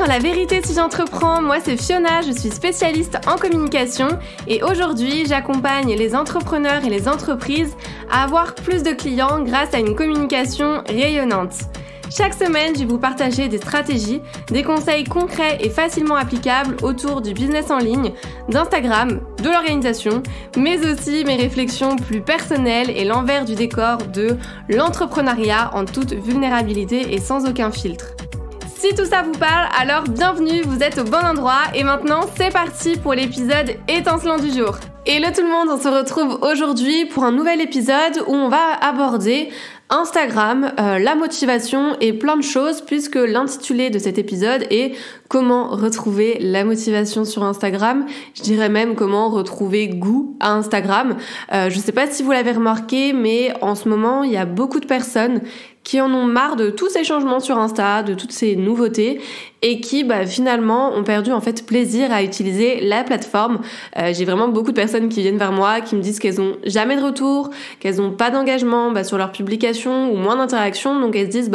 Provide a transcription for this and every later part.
dans La Vérité si j'entreprends, moi c'est Fiona, je suis spécialiste en communication et aujourd'hui j'accompagne les entrepreneurs et les entreprises à avoir plus de clients grâce à une communication rayonnante. Chaque semaine, je vais vous partager des stratégies, des conseils concrets et facilement applicables autour du business en ligne, d'Instagram, de l'organisation, mais aussi mes réflexions plus personnelles et l'envers du décor de l'entrepreneuriat en toute vulnérabilité et sans aucun filtre. Si tout ça vous parle, alors bienvenue, vous êtes au bon endroit et maintenant c'est parti pour l'épisode étincelant du jour. Hello tout le monde, on se retrouve aujourd'hui pour un nouvel épisode où on va aborder Instagram, la motivation et plein de choses puisque l'intitulé de cet épisode est comment retrouver la motivation sur Instagram. Je dirais même comment retrouver goût à Instagram. Je sais pas si vous l'avez remarqué, mais en ce moment, il y a beaucoup de personnes qui en ont marre de tous ces changements sur Insta, de toutes ces nouveautés et qui finalement ont perdu en fait plaisir à utiliser la plateforme. J'ai vraiment beaucoup de personnes qui viennent vers moi, qui me disent qu'elles ont jamais de retour, qu'elles ont pas d'engagement sur leurs publications ou moins d'interaction, donc elles se disent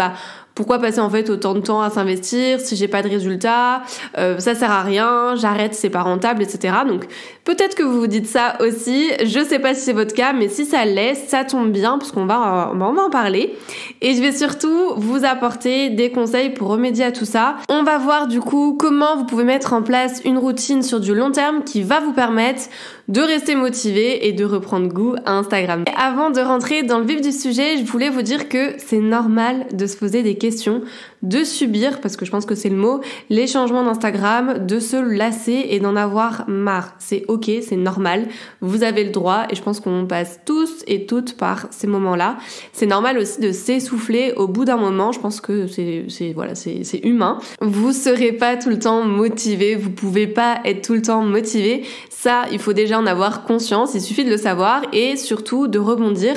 pourquoi passer en fait autant de temps à s'investir si j'ai pas de résultats, ça sert à rien, j'arrête, c'est pas rentable, etc. Donc peut-être que vous vous dites ça aussi, je sais pas si c'est votre cas, mais si ça l'est, ça tombe bien parce qu'on va en parler. Et je vais surtout vous apporter des conseils pour remédier à tout ça. On va voir du coup comment vous pouvez mettre en place une routine sur du long terme qui va vous permettre de rester motivé et de reprendre goût à Instagram. Et avant de rentrer dans le vif du sujet, je voulais vous dire que c'est normal de se poser des questions, de subir, parce que je pense que c'est le mot, les changements d'Instagram, de se lasser et d'en avoir marre. C'est ok, c'est normal, vous avez le droit et je pense qu'on passe tous et toutes par ces moments-là. C'est normal aussi de s'essouffler au bout d'un moment, je pense que c'est humain. Vous serez pas tout le temps motivé, vous pouvez pas être tout le temps motivé. Ça, il faut déjà en avoir conscience, il suffit de le savoir et surtout de rebondir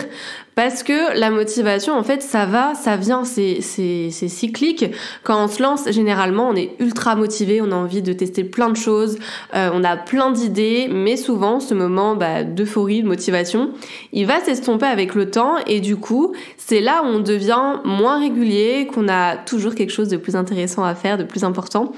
parce que la motivation, en fait, ça va, ça vient, c'est cyclique. Quand on se lance, généralement, on est ultra motivé, on a envie de tester plein de choses, on a plein d'idées, mais souvent, ce moment d'euphorie, de motivation, il va s'estomper avec le temps et du coup, c'est là où on devient moins régulier, qu'on a toujours quelque chose de plus intéressant à faire, de plus important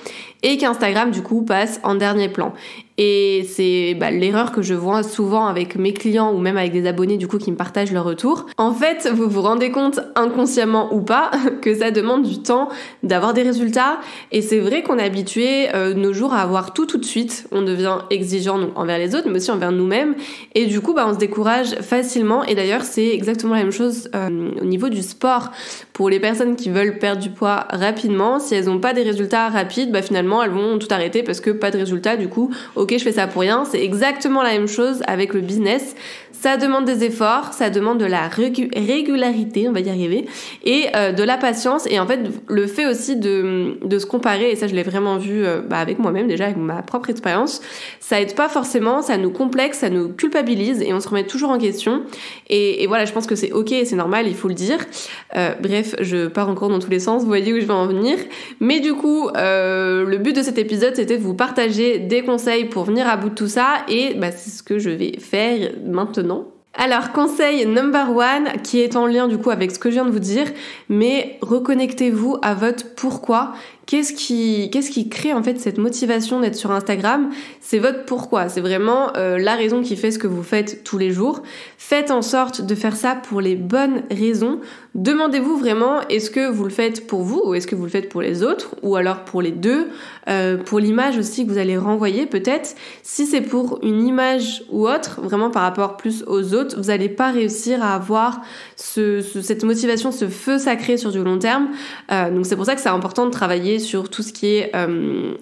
et qu'Instagram, du coup, passe en dernier plan. Et c'est l'erreur que je vois souvent avec mes clients ou même avec des abonnés du coup qui me partagent leur retour. En fait, vous vous rendez compte inconsciemment ou pas que ça demande du temps d'avoir des résultats et c'est vrai qu'on est habitué nos jours à avoir tout de suite. On devient exigeant envers les autres mais aussi envers nous-mêmes et du coup on se décourage facilement et d'ailleurs c'est exactement la même chose au niveau du sport. Pour les personnes qui veulent perdre du poids rapidement, si elles n'ont pas des résultats rapides, finalement elles vont tout arrêter parce que pas de résultats du coup. Ok, je fais ça pour rien. C'est exactement la même chose avec le business. Ça demande des efforts, ça demande de la régularité, on va y arriver, et de la patience. Et en fait, le fait aussi de se comparer, et ça je l'ai vraiment vu avec moi-même déjà, avec ma propre expérience, ça aide pas forcément, ça nous complexe, ça nous culpabilise et on se remet toujours en question. Et voilà, je pense que c'est ok, c'est normal, il faut le dire. Bref, je pars encore dans tous les sens, vous voyez où je vais en venir. Mais du coup, le but de cet épisode, c'était de vous partager des conseils pour venir à bout de tout ça et c'est ce que je vais faire maintenant. Alors, conseil number one, qui est en lien du coup avec ce que je viens de vous dire, mais reconnectez-vous à votre pourquoi. Qu'est-ce qui crée en fait cette motivation d'être sur Instagram ? C'est votre pourquoi, c'est vraiment la raison qui fait ce que vous faites tous les jours. Faites en sorte de faire ça pour les bonnes raisons. Demandez-vous vraiment, est-ce que vous le faites pour vous ou est-ce que vous le faites pour les autres ou alors pour les deux, pour l'image aussi que vous allez renvoyer peut-être. Si c'est pour une image ou autre, vraiment par rapport plus aux autres, vous n'allez pas réussir à avoir cette motivation, ce feu sacré sur du long terme. Donc c'est pour ça que c'est important de travailler sur tout ce qui est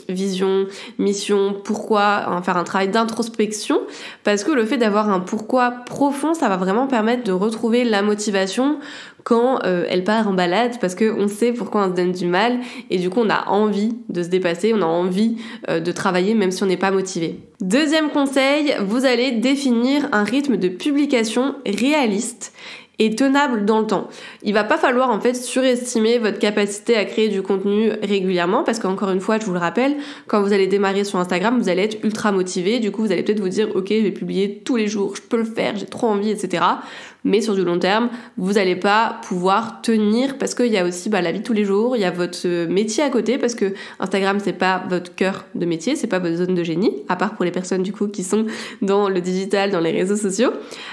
vision, mission, pourquoi, faire un travail d'introspection parce que le fait d'avoir un pourquoi profond, ça va vraiment permettre de retrouver la motivation quand elle part en balade parce qu'on sait pourquoi on se donne du mal et du coup on a envie de se dépasser, on a envie de travailler même si on n'est pas motivé. Deuxième conseil, vous allez définir un rythme de publication réaliste et tenable dans le temps. Il va pas falloir en fait surestimer votre capacité à créer du contenu régulièrement parce qu'encore une fois, je vous le rappelle, quand vous allez démarrer sur Instagram, vous allez être ultra motivé, du coup vous allez peut-être vous dire ok, je vais publier tous les jours, je peux le faire, j'ai trop envie, etc. Mais sur du long terme, vous n'allez pas pouvoir tenir parce qu'il y a aussi la vie de tous les jours, il y a votre métier à côté parce que Instagram c'est pas votre cœur de métier, c'est pas votre zone de génie, à part pour les personnes du coup qui sont dans le digital, dans les réseaux sociaux.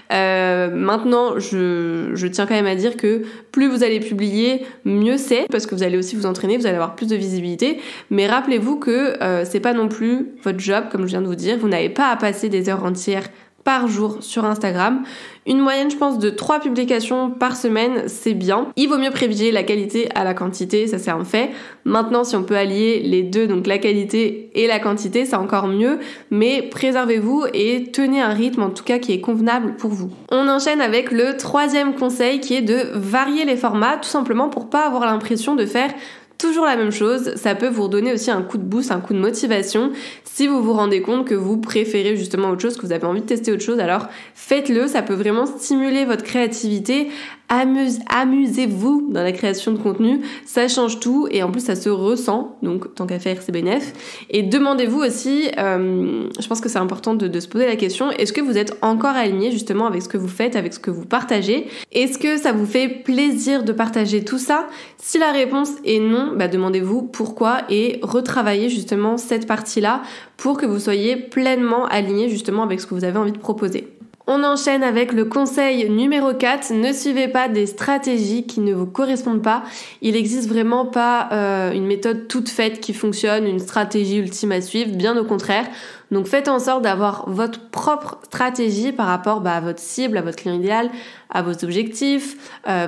Maintenant, je tiens quand même à dire que plus vous allez publier, mieux c'est parce que vous allez aussi vous entraîner, vous allez avoir plus de visibilité. Mais rappelez-vous que c'est pas non plus votre job, comme je viens de vous dire, vous n'avez pas à passer des heures entières par jour sur Instagram. Une moyenne, je pense, de 3 publications par semaine, c'est bien. Il vaut mieux privilégier la qualité à la quantité, ça c'est un fait. Maintenant, si on peut allier les deux, donc la qualité et la quantité, c'est encore mieux, mais préservez-vous et tenez un rythme, en tout cas, qui est convenable pour vous. On enchaîne avec le 3e conseil qui est de varier les formats, tout simplement pour pas avoir l'impression de faire toujours la même chose. Ça peut vous redonner aussi un coup de boost, un coup de motivation. Si vous vous rendez compte que vous préférez justement autre chose, que vous avez envie de tester autre chose, alors faites-le. Ça peut vraiment stimuler votre créativité. Amusez-vous dans la création de contenu. Ça change tout et en plus ça se ressent. Donc tant qu'à faire, c'est bénef. Et demandez-vous aussi, je pense que c'est important de se poser la question, est-ce que vous êtes encore aligné justement avec ce que vous faites, avec ce que vous partagez? Est-ce que ça vous fait plaisir de partager tout ça? Si la réponse est non, demandez-vous pourquoi et retravaillez justement cette partie-là pour que vous soyez pleinement aligné justement avec ce que vous avez envie de proposer. On enchaîne avec le conseil numéro 4, ne suivez pas des stratégies qui ne vous correspondent pas. Il n'existe vraiment pas une méthode toute faite qui fonctionne, une stratégie ultime à suivre, bien au contraire. Donc faites en sorte d'avoir votre propre stratégie par rapport à votre cible, à votre client idéal, à vos objectifs,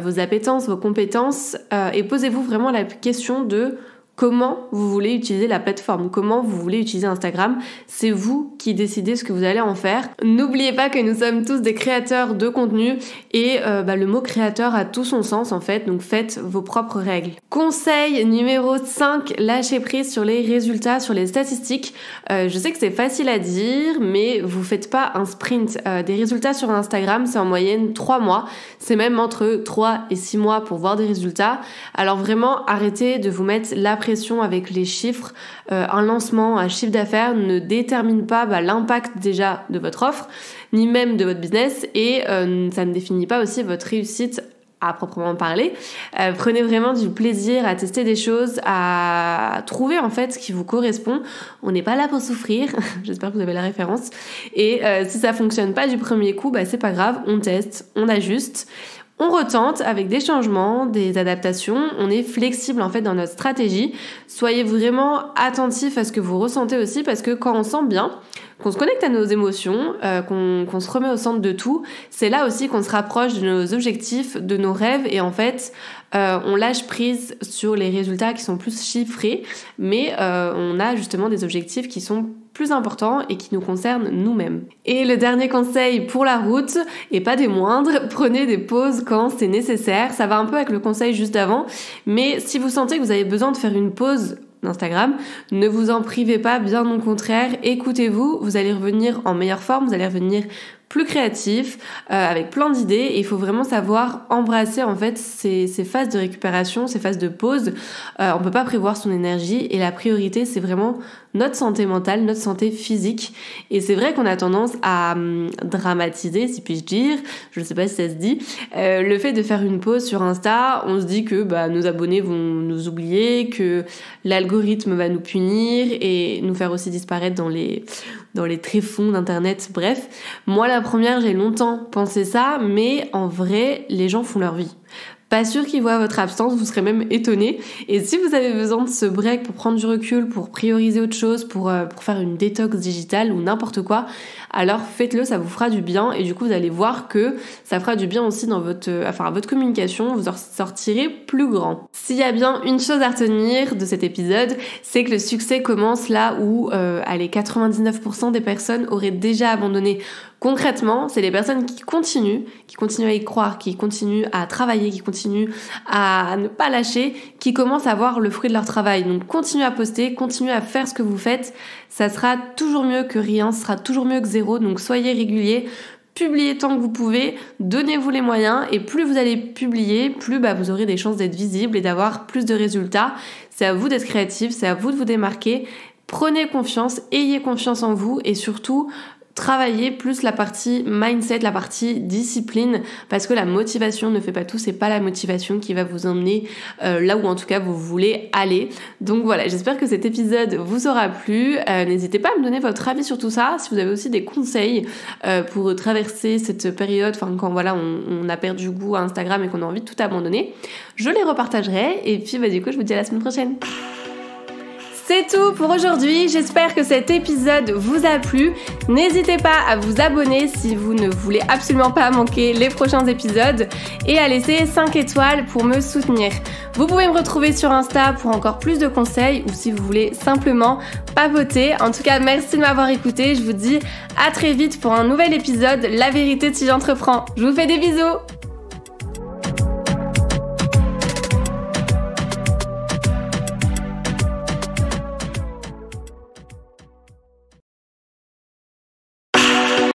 vos appétences, vos compétences et posez-vous vraiment la question de comment vous voulez utiliser la plateforme, comment vous voulez utiliser Instagram. C'est vous qui décidez ce que vous allez en faire. N'oubliez pas que nous sommes tous des créateurs de contenu et le mot créateur a tout son sens en fait, donc faites vos propres règles. Conseil numéro 5, lâchez prise sur les résultats, sur les statistiques. Je sais que c'est facile à dire, mais vous faites pas un sprint. Des résultats sur Instagram, c'est en moyenne 3 mois. C'est même entre 3 et 6 mois pour voir des résultats. Alors vraiment, arrêtez de vous mettre la pression avec les chiffres. Un lancement, un chiffre d'affaires ne détermine pas l'impact déjà de votre offre, ni même de votre business et ça ne définit pas aussi votre réussite à proprement parler. Prenez vraiment du plaisir à tester des choses, à trouver en fait ce qui vous correspond. On n'est pas là pour souffrir, j'espère que vous avez la référence. Et si ça fonctionne pas du premier coup, c'est pas grave, on teste, on ajuste. On retente avec des changements, des adaptations, on est flexible en fait dans notre stratégie. Soyez vraiment attentifs à ce que vous ressentez aussi parce que quand on sent bien, qu'on se connecte à nos émotions, qu'on se remet au centre de tout, c'est là aussi qu'on se rapproche de nos objectifs, de nos rêves et en fait on lâche prise sur les résultats qui sont plus chiffrés mais on a justement des objectifs qui sont plus importants et qui nous concernent nous-mêmes. Et le dernier conseil pour la route, et pas des moindres, prenez des pauses quand c'est nécessaire. Ça va un peu avec le conseil juste d'avant, mais si vous sentez que vous avez besoin de faire une pause d'Instagram, ne vous en privez pas, bien au contraire, écoutez-vous, vous allez revenir en meilleure forme, vous allez revenir plus créatif, avec plein d'idées et il faut vraiment savoir embrasser en fait ces phases de récupération, ces phases de pause. On peut pas prévoir son énergie et la priorité c'est vraiment notre santé mentale, notre santé physique et c'est vrai qu'on a tendance à dramatiser si puis-je dire, je ne sais pas si ça se dit, le fait de faire une pause sur Insta, on se dit que nos abonnés vont nous oublier, que l'algorithme va nous punir et nous faire aussi disparaître dans les tréfonds d'internet, bref. Moi la première, j'ai longtemps pensé ça, mais en vrai, les gens font leur vie. Pas sûr qu'ils voient votre absence, vous serez même étonnés. Et si vous avez besoin de ce break pour prendre du recul, pour prioriser autre chose, pour faire une détox digitale ou n'importe quoi, alors faites-le, ça vous fera du bien et du coup vous allez voir que ça fera du bien aussi dans à votre communication, vous en sortirez plus grand. S'il y a bien une chose à retenir de cet épisode, c'est que le succès commence là où 99% des personnes auraient déjà abandonné. Concrètement, c'est les personnes qui continuent à y croire, qui continuent à travailler, qui continuent à ne pas lâcher, qui commencent à voir le fruit de leur travail. Donc continuez à poster, continuez à faire ce que vous faites, ça sera toujours mieux que rien, ce sera toujours mieux que zéro, donc soyez réguliers. publiez tant que vous pouvez, donnez-vous les moyens et plus vous allez publier, plus vous aurez des chances d'être visible et d'avoir plus de résultats. C'est à vous d'être créatif, c'est à vous de vous démarquer. Prenez confiance, ayez confiance en vous et surtout travaillez plus la partie mindset, la partie discipline, parce que la motivation ne fait pas tout, c'est pas la motivation qui va vous emmener là où en tout cas vous voulez aller. Donc voilà, j'espère que cet épisode vous aura plu. N'hésitez pas à me donner votre avis sur tout ça, si vous avez aussi des conseils pour traverser cette période, quand voilà on a perdu goût à Instagram et qu'on a envie de tout abandonner, je les repartagerai et puis du coup je vous dis à la semaine prochaine. C'est tout pour aujourd'hui, j'espère que cet épisode vous a plu. N'hésitez pas à vous abonner si vous ne voulez absolument pas manquer les prochains épisodes et à laisser 5 étoiles pour me soutenir. Vous pouvez me retrouver sur Insta pour encore plus de conseils ou si vous voulez simplement papoter. En tout cas, merci de m'avoir écouté. Je vous dis à très vite pour un nouvel épisode La vérité de si j'entreprends. Je vous fais des bisous.